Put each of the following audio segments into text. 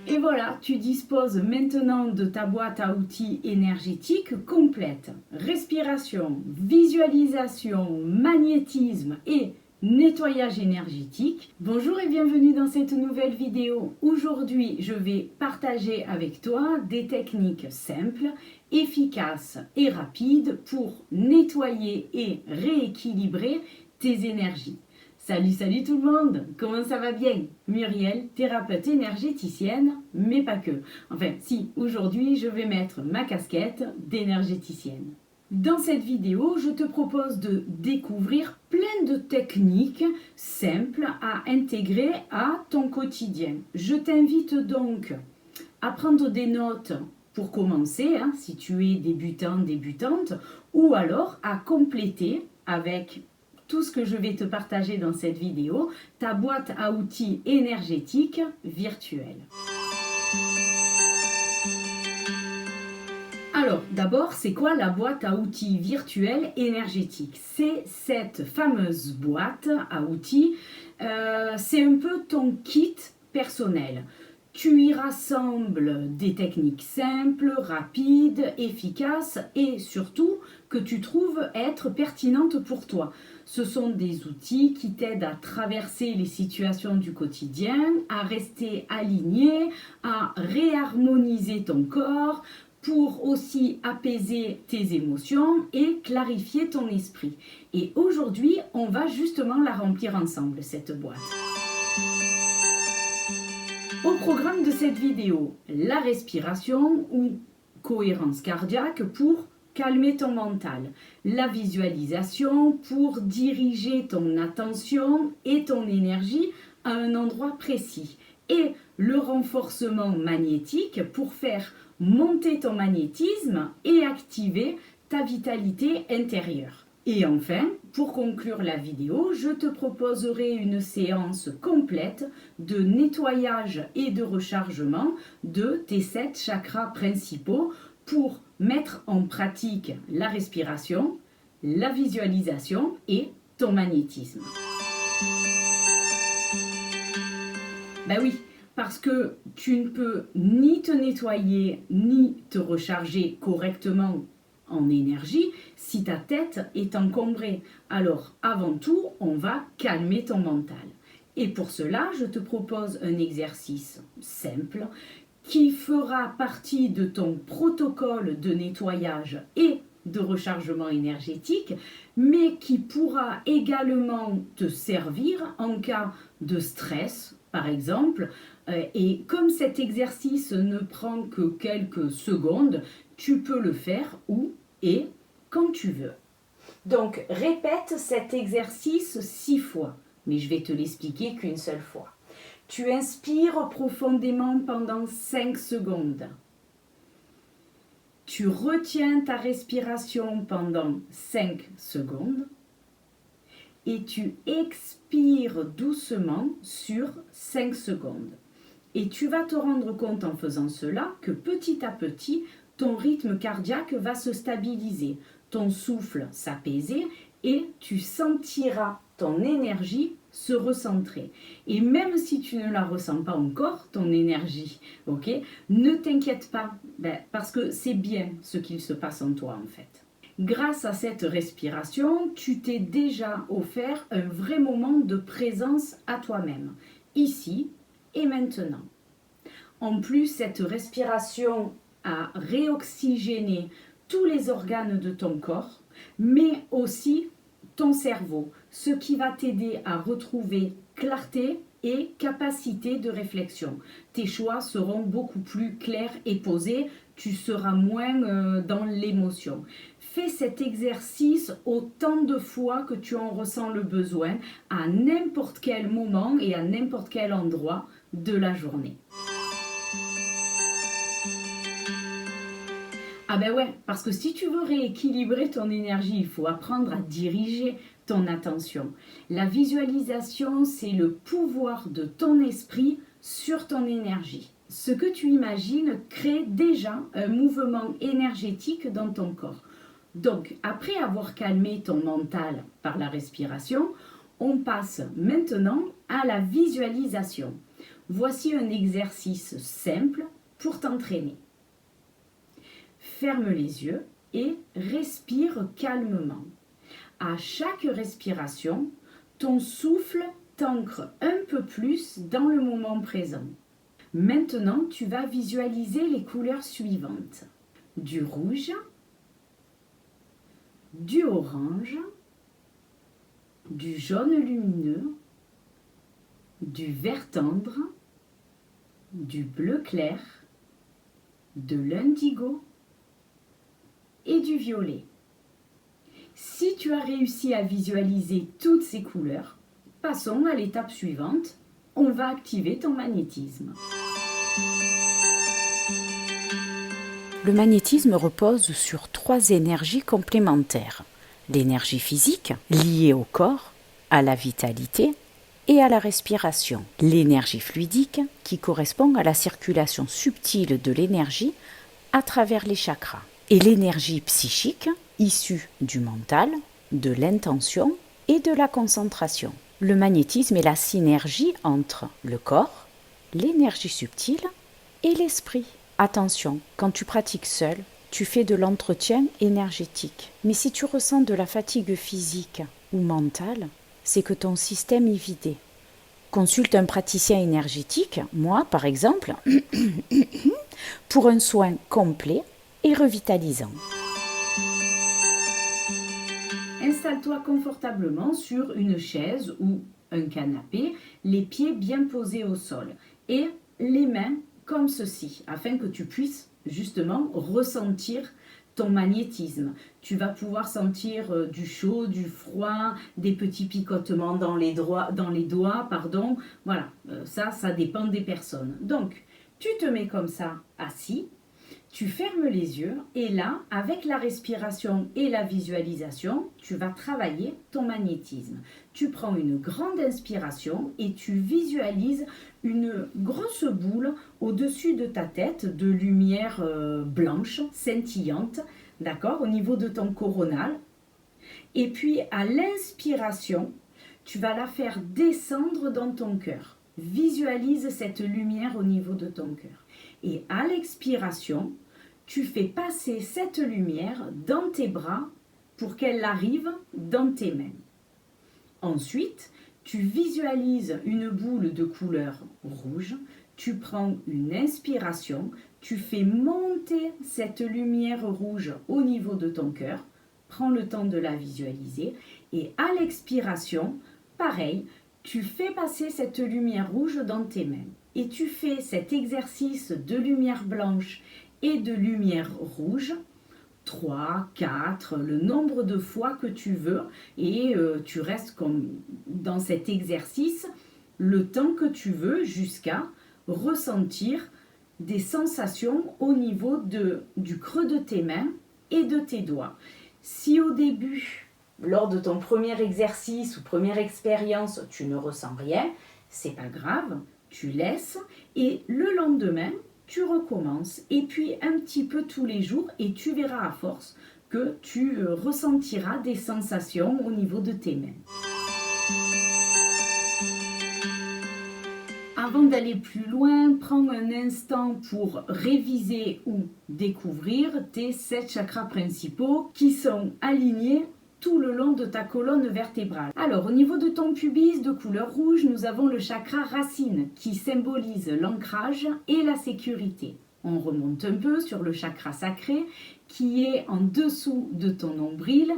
Et voilà, tu disposes maintenant de ta boîte à outils énergétique complète. Respiration, visualisation, magnétisme et nettoyage énergétique. Bonjour et bienvenue dans cette nouvelle vidéo. Aujourd'hui, je vais partager avec toi des techniques simples, efficaces et rapides pour nettoyer et rééquilibrer tes énergies. Salut tout le monde, comment ça va bien? Muriel, thérapeute énergéticienne, mais pas que. Enfin si, aujourd'hui je vais mettre ma casquette d'énergéticienne. Dans cette vidéo, je te propose de découvrir plein de techniques simples à intégrer à ton quotidien. Je t'invite donc à prendre des notes pour commencer, si tu es débutant, débutante, ou alors à compléter avec tout ce que je vais te partager dans cette vidéo, ta boîte à outils énergétique virtuelle. Alors, d'abord, c'est quoi la boîte à outils virtuelle énergétique? C'est cette fameuse boîte à outils, c'est un peu ton kit personnel. Tu y rassembles des techniques simples, rapides, efficaces et surtout que tu trouves être pertinentes pour toi. Ce sont des outils qui t'aident à traverser les situations du quotidien, à rester aligné, à réharmoniser ton corps, pour aussi apaiser tes émotions et clarifier ton esprit. Et aujourd'hui, on va justement la remplir ensemble, cette boîte. Au programme de cette vidéo, la respiration ou cohérence cardiaque pour calmer ton mental, la visualisation pour diriger ton attention et ton énergie à un endroit précis et le renforcement magnétique pour faire monter ton magnétisme et activer ta vitalité intérieure. Et enfin, pour conclure la vidéo, je te proposerai une séance complète de nettoyage et de rechargement de tes 7 chakras principaux pour mettre en pratique la respiration, la visualisation et ton magnétisme. Ben oui, parce que tu ne peux ni te nettoyer ni te recharger correctement en énergie si ta tête est encombrée. Alors avant tout, on va calmer ton mental. Et pour cela, je te propose un exercice simple qui fera partie de ton protocole de nettoyage et de rechargement énergétique, mais qui pourra également te servir en cas de stress, par exemple. Et comme cet exercice ne prend que quelques secondes, tu peux le faire où et quand tu veux. Donc, répète cet exercice 6 fois, mais je vais te l'expliquer qu'une seule fois. Tu inspires profondément pendant 5 secondes. Tu retiens ta respiration pendant 5 secondes. Et tu expires doucement sur 5 secondes. Et tu vas te rendre compte en faisant cela que petit à petit, ton rythme cardiaque va se stabiliser, ton souffle s'apaiser et tu sentiras ton énergie se recentrer. Et même si tu ne la ressens pas encore, ton énergie, ok, ne t'inquiète pas, parce que c'est bien ce qu'il se passe en toi en fait. Grâce à cette respiration, tu t'es déjà offert un vrai moment de présence à toi-même, ici et maintenant. En plus, cette respiration a réoxygéné tous les organes de ton corps, mais aussi ton cerveau, ce qui va t'aider à retrouver clarté et capacité de réflexion. Tes choix seront beaucoup plus clairs et posés, tu seras moins dans l'émotion. Fais cet exercice autant de fois que tu en ressens le besoin, à n'importe quel moment et à n'importe quel endroit de la journée. Ah ben ouais, parce que si tu veux rééquilibrer ton énergie, il faut apprendre à diriger ton attention. La visualisation, c'est le pouvoir de ton esprit sur ton énergie. Ce que tu imagines crée déjà un mouvement énergétique dans ton corps. Donc, après avoir calmé ton mental par la respiration, On passe maintenant à la visualisation. Voici un exercice simple pour t'entraîner. Ferme les yeux et respire calmement. À chaque respiration, ton souffle t'ancre un peu plus dans le moment présent. Maintenant, tu vas visualiser les couleurs suivantes. Du rouge, du orange, du jaune lumineux, du vert tendre, du bleu clair, de l'indigo et du violet. Si tu as réussi à visualiser toutes ces couleurs, passons à l'étape suivante. On va activer ton magnétisme. Le magnétisme repose sur 3 énergies complémentaires. L'énergie physique, liée au corps, à la vitalité et à la respiration. L'énergie fluidique, qui correspond à la circulation subtile de l'énergie à travers les chakras. Et l'énergie psychique, issue du mental, de l'intention et de la concentration. Le magnétisme est la synergie entre le corps, l'énergie subtile et l'esprit. Attention, quand tu pratiques seul, tu fais de l'entretien énergétique. Mais si tu ressens de la fatigue physique ou mentale, c'est que ton système est vidé. Consulte un praticien énergétique, moi par exemple, pour un soin complet et revitalisant. Installe-toi confortablement sur une chaise ou un canapé, les pieds bien posés au sol et les mains comme ceci, afin que tu puisses justement ressentir ton magnétisme. Tu vas pouvoir sentir du chaud, du froid, des petits picotements dans les doigts. Voilà, ça dépend des personnes. Donc, tu te mets comme ça, assis. Tu fermes les yeux et là, avec la respiration et la visualisation, tu vas travailler ton magnétisme. Tu prends une grande inspiration et tu visualises une grosse boule au-dessus de ta tête de lumière blanche, scintillante, d'accord, au niveau de ton coronal. Et puis à l'inspiration, tu vas la faire descendre dans ton cœur. Visualise cette lumière au niveau de ton cœur. Et à l'expiration, tu fais passer cette lumière dans tes bras pour qu'elle arrive dans tes mains. Ensuite, tu visualises une boule de couleur rouge, tu prends une inspiration, tu fais monter cette lumière rouge au niveau de ton cœur, prends le temps de la visualiser et à l'expiration, pareil, tu fais passer cette lumière rouge dans tes mains. Et tu fais cet exercice de lumière blanche et de lumière rouge 3, 4, le nombre de fois que tu veux et tu restes comme dans cet exercice le temps que tu veux jusqu'à ressentir des sensations au niveau du creux de tes mains et de tes doigts. Si au début, lors de ton premier exercice ou première expérience, tu ne ressens rien, c'est pas grave. Tu laisses et le lendemain, tu recommences et puis un petit peu tous les jours et tu verras à force que tu ressentiras des sensations au niveau de tes mains. Avant d'aller plus loin, prends un instant pour réviser ou découvrir tes 7 chakras principaux qui sont alignés tout le long de ta colonne vertébrale. Alors, au niveau de ton pubis de couleur rouge, nous avons le chakra racine qui symbolise l'ancrage et la sécurité. On remonte un peu sur le chakra sacré qui est en dessous de ton nombril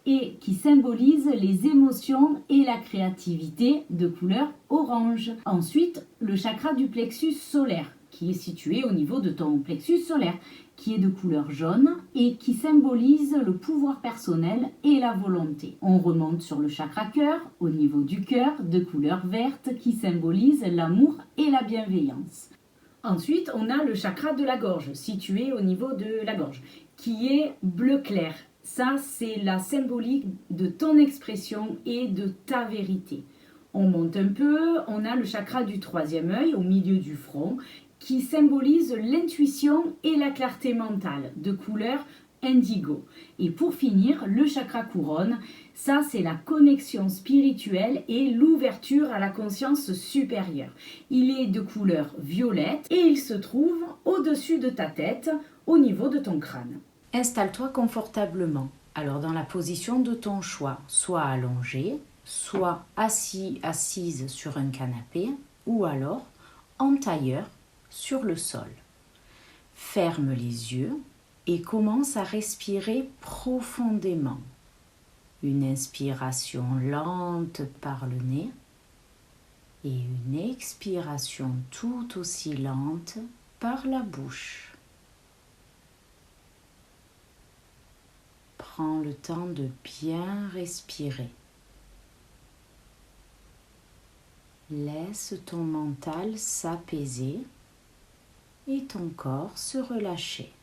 et qui symbolise les émotions et la créativité de couleur orange. Ensuite, le chakra du plexus solaire qui est situé au niveau de ton plexus solaire, qui est de couleur jaune et qui symbolise le pouvoir personnel et la volonté. On remonte sur le chakra cœur, au niveau du cœur, de couleur verte, qui symbolise l'amour et la bienveillance. Ensuite, on a le chakra de la gorge, situé au niveau de la gorge, qui est bleu clair. Ça, c'est la symbolique de ton expression et de ta vérité. On monte un peu, on a le chakra du troisième œil, au milieu du front, qui symbolise l'intuition et la clarté mentale, de couleur indigo. Et pour finir, le chakra couronne, ça c'est la connexion spirituelle et l'ouverture à la conscience supérieure. Il est de couleur violette et il se trouve au-dessus de ta tête, au niveau de ton crâne. Installe-toi confortablement, alors dans la position de ton choix, soit allongé, soit assise sur un canapé, ou alors en tailleur sur le sol. Ferme les yeux et commence à respirer profondément. Une inspiration lente par le nez et une expiration tout aussi lente par la bouche. Prends le temps de bien respirer. Laisse ton mental s'apaiser et ton corps se relâcher.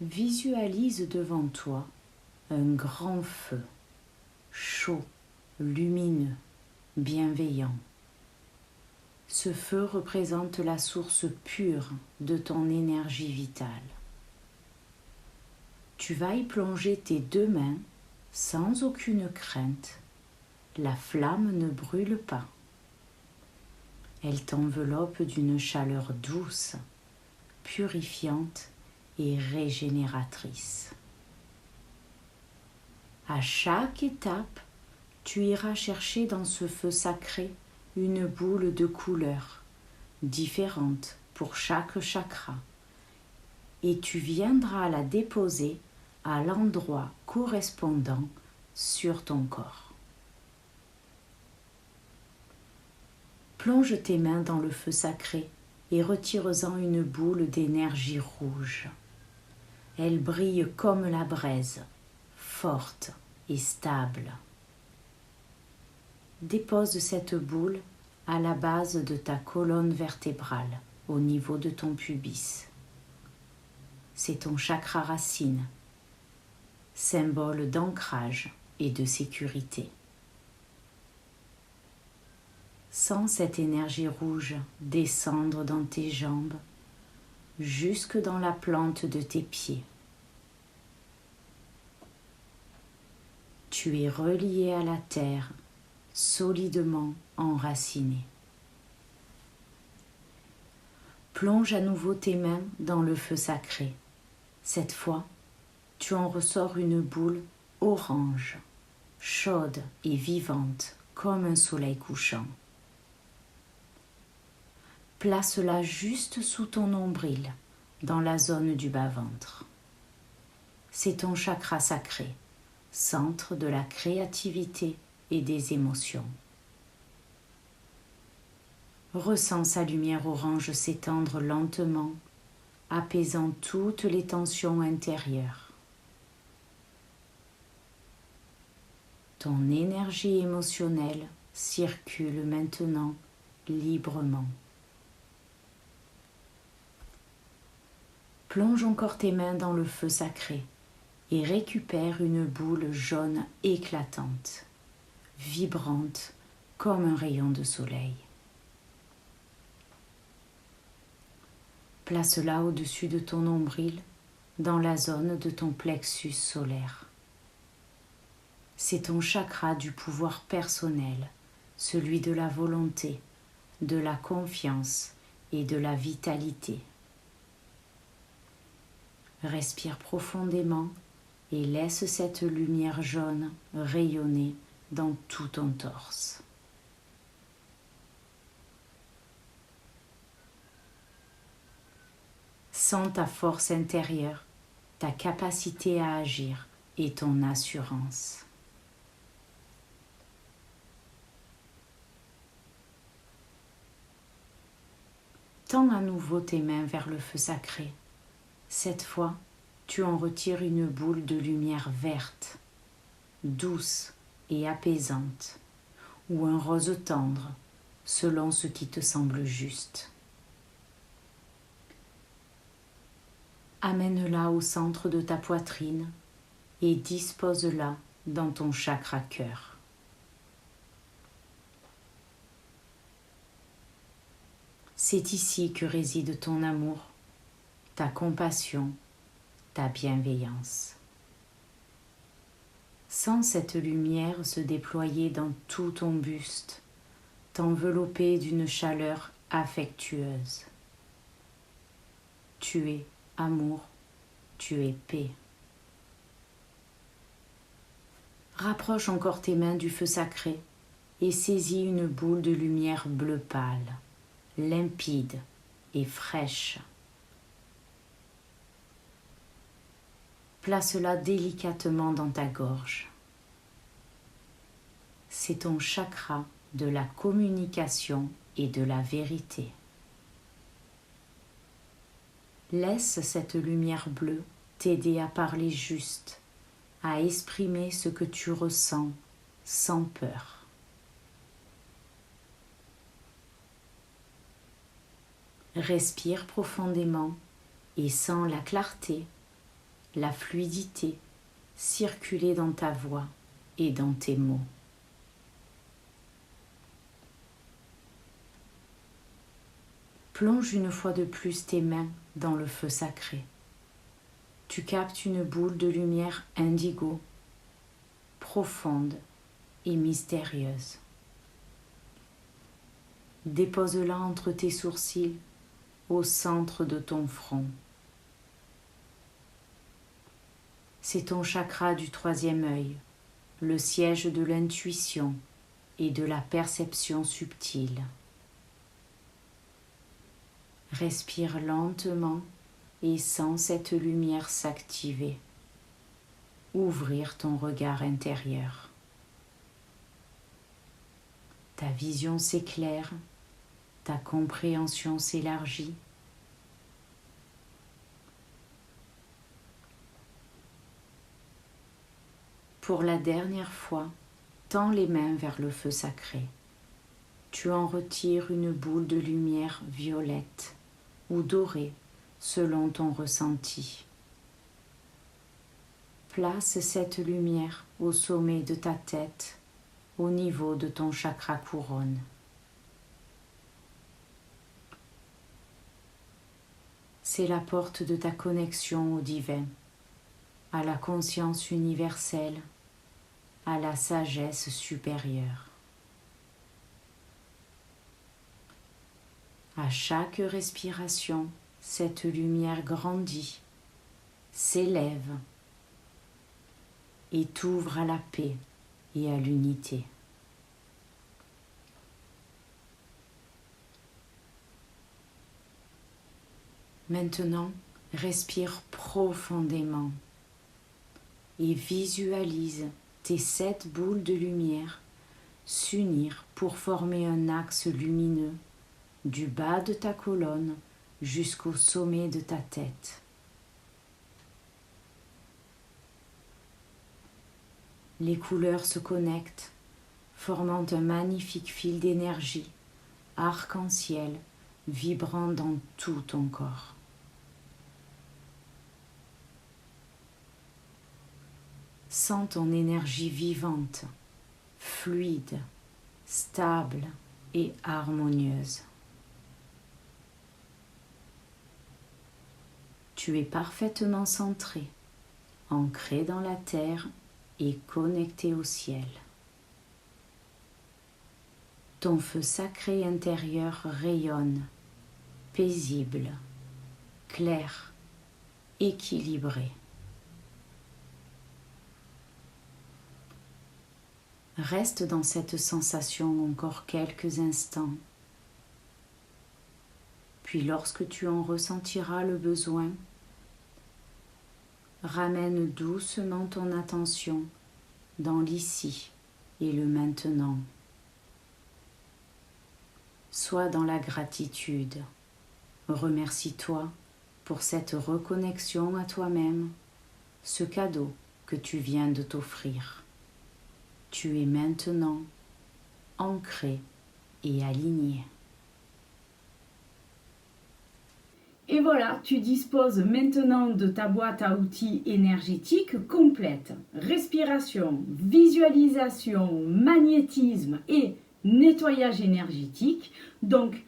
Visualise devant toi un grand feu, chaud, lumineux, bienveillant. Ce feu représente la source pure de ton énergie vitale. Tu vas y plonger tes 2 mains sans aucune crainte. La flamme ne brûle pas. Elle t'enveloppe d'une chaleur douce, purifiante et régénératrice. À chaque étape, tu iras chercher dans ce feu sacré une boule de couleurs différentes pour chaque chakra et tu viendras la déposer à l'endroit correspondant sur ton corps. Plonge tes mains dans le feu sacré et retire-en une boule d'énergie rouge. Elle brille comme la braise, forte et stable. Dépose cette boule à la base de ta colonne vertébrale, au niveau de ton pubis. C'est ton chakra racine, symbole d'ancrage et de sécurité. Sens cette énergie rouge descendre dans tes jambes, jusque dans la plante de tes pieds. Tu es relié à la terre, solidement enraciné. Plonge à nouveau tes mains dans le feu sacré. Cette fois, tu en ressors une boule orange, chaude et vivante comme un soleil couchant. Place-la juste sous ton nombril, dans la zone du bas-ventre. C'est ton chakra sacré, centre de la créativité et des émotions. Ressens sa lumière orange s'étendre lentement, apaisant toutes les tensions intérieures. Ton énergie émotionnelle circule maintenant librement. Plonge encore tes mains dans le feu sacré et récupère une boule jaune éclatante, vibrante comme un rayon de soleil. Place-la au-dessus de ton nombril, dans la zone de ton plexus solaire. C'est ton chakra du pouvoir personnel, celui de la volonté, de la confiance et de la vitalité. Respire profondément et laisse cette lumière jaune rayonner dans tout ton torse. Sens ta force intérieure, ta capacité à agir et ton assurance. Tends à nouveau tes mains vers le feu sacré. Cette fois, tu en retires une boule de lumière verte, douce et apaisante, ou un rose tendre, selon ce qui te semble juste. Amène-la au centre de ta poitrine et dispose-la dans ton chakra cœur. C'est ici que réside ton amour, ta compassion, ta bienveillance. Sens cette lumière se déployer dans tout ton buste, t'envelopper d'une chaleur affectueuse. Tu es amour, tu es paix. Rapproche encore tes mains du feu sacré et saisis une boule de lumière bleu pâle, limpide et fraîche. Place-la délicatement dans ta gorge. C'est ton chakra de la communication et de la vérité. Laisse cette lumière bleue t'aider à parler juste, à exprimer ce que tu ressens sans peur. Respire profondément et sens la clarté, la fluidité circuler dans ta voix et dans tes mots. Plonge une fois de plus tes mains dans le feu sacré. Tu captes une boule de lumière indigo, profonde et mystérieuse. Dépose-la entre tes sourcils, au centre de ton front. C'est ton chakra du troisième œil, le siège de l'intuition et de la perception subtile. Respire lentement et sens cette lumière s'activer, ouvrir ton regard intérieur. Ta vision s'éclaire, ta compréhension s'élargit. Pour la dernière fois, tends les mains vers le feu sacré. Tu en retires une boule de lumière violette ou dorée selon ton ressenti. Place cette lumière au sommet de ta tête, au niveau de ton chakra couronne. C'est la porte de ta connexion au divin, à la conscience universelle, à la sagesse supérieure. À chaque respiration, cette lumière grandit, s'élève et t'ouvre à la paix et à l'unité. Maintenant, respire profondément et visualise tes 7 boules de lumière s'unir pour former un axe lumineux du bas de ta colonne jusqu'au sommet de ta tête. Les couleurs se connectent, formant un magnifique fil d'énergie, arc-en-ciel, vibrant dans tout ton corps. Sens ton énergie vivante, fluide, stable et harmonieuse. Tu es parfaitement centré, ancré dans la terre et connecté au ciel. Ton feu sacré intérieur rayonne, paisible, clair, équilibré. Reste dans cette sensation encore quelques instants. Puis lorsque tu en ressentiras le besoin, ramène doucement ton attention dans l'ici et le maintenant. Sois dans la gratitude. Remercie-toi pour cette reconnexion à toi-même, ce cadeau que tu viens de t'offrir. Tu es maintenant ancré et aligné. Et voilà, tu disposes maintenant de ta boîte à outils énergétique complète. Respiration, visualisation, magnétisme et nettoyage énergétique. Donc,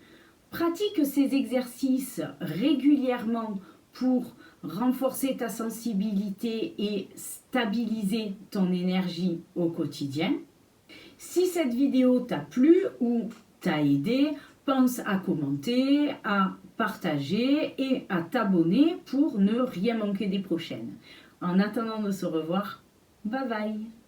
pratique ces exercices régulièrement pour renforcer ta sensibilité et stabiliser ton énergie au quotidien. Si cette vidéo t'a plu ou t'a aidé, pense à commenter, à partager et à t'abonner pour ne rien manquer des prochaines. En attendant de se revoir, bye bye!